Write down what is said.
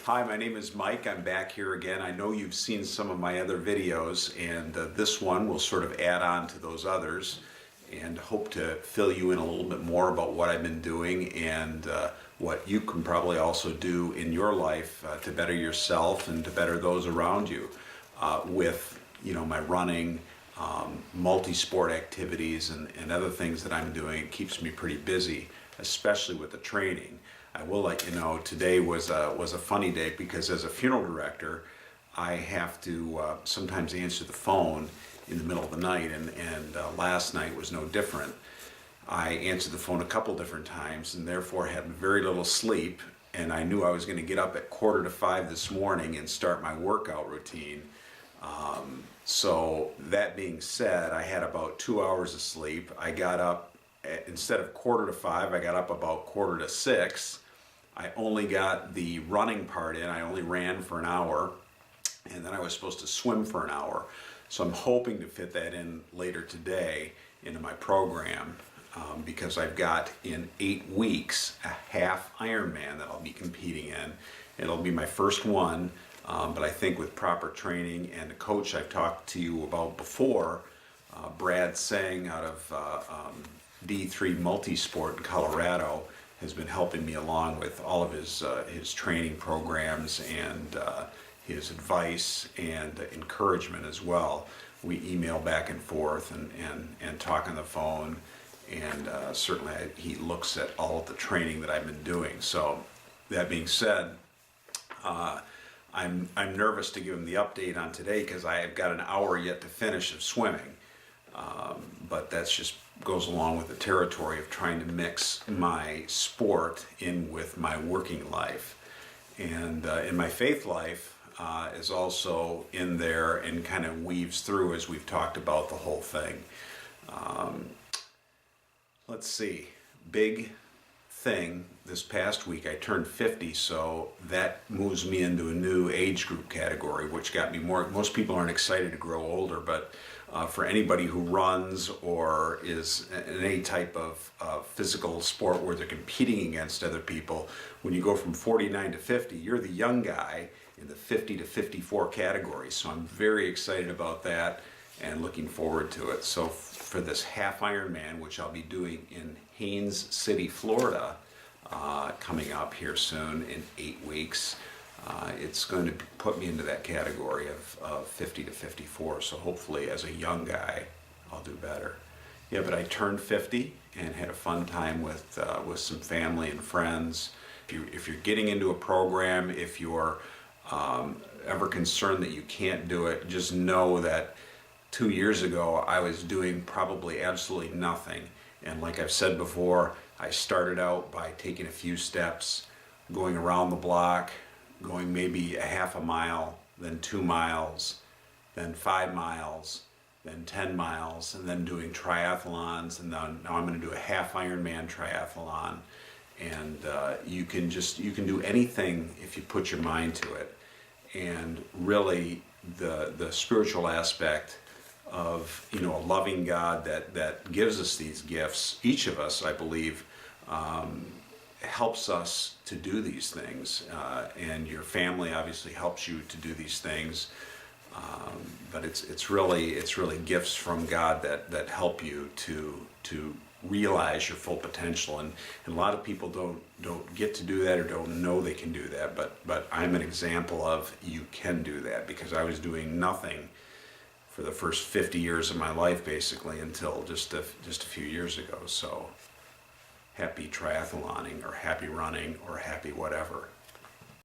Hi, my name is Mike. I'm back here again. I know you've seen some of my other videos, and this one will sort of add on to those others and hope to fill you in a little bit more about what I've been doing and what you can probably also do in your life to better yourself and to better those around you with my running, multi-sport activities and other things that I'm doing. It keeps me pretty busy, especially with the training. I will let you know today was a funny day because as a funeral director, I have to sometimes answer the phone in the middle of the night, and last night was no different. I answered the phone a couple different times and therefore had very little sleep, and I knew I was going to get up at 4:45 this morning and start my workout routine. So that being said, I had about 2 hours of sleep. I got up, instead of 4:45, I got up about 5:45. I only got the running part in. I only ran for an hour, and then I was supposed to swim for an hour. So I'm hoping to fit that in later today into my program because I've got in 8 weeks a half Ironman that I'll be competing in. It'll be my first one, but I think with proper training and the coach I've talked to you about before, Brad Sang out of D3 Multisport in Colorado, has been helping me along with all of his training programs and his advice and encouragement as well. We email back and forth and talk on the phone, and certainly he looks at all of the training that I've been doing. So that being said, I'm nervous to give him the update on today because I have got an hour yet to finish of swimming. But that's just goes along with the territory of trying to mix my sport in with my working life. And in my faith life is also in there and kind of weaves through as we've talked about the whole thing. Let's see, big thing this past week, I turned 50, so that moves me into a new age group category, which got me most people aren't excited to grow older, but for anybody who runs or is in any type of physical sport where they're competing against other people, when you go from 49 to 50, you're the young guy in the 50 to 54 category. So I'm very excited about that and looking forward to it. So for this half Ironman, which I'll be doing in Haines City, Florida, coming up here soon in 8 weeks, it's going to put me into that category of 50 to 54. So hopefully as a young guy, I'll do better. Yeah, but I turned 50 and had a fun time with some family and friends. If you're getting into a program, if you're ever concerned that you can't do it, just know that 2 years ago I was doing probably absolutely nothing. And like I've said before, I started out by taking a few steps, going around the block, going maybe a half a mile, then 2 miles, then 5 miles, then 10 miles, and then doing triathlons, and then now I'm going to do a half Ironman triathlon. And you can do anything if you put your mind to it. And really the spiritual aspect of a loving God that gives us these gifts, each of us, I believe, helps us to do these things, and your family obviously helps you to do these things, but it's really gifts from God that help you to realize your full potential, and a lot of people don't get to do that or don't know they can do that, but I'm an example of you can do that because I was doing nothing for the first 50 years of my life basically until just a few years ago. So happy triathloning or happy running or happy whatever.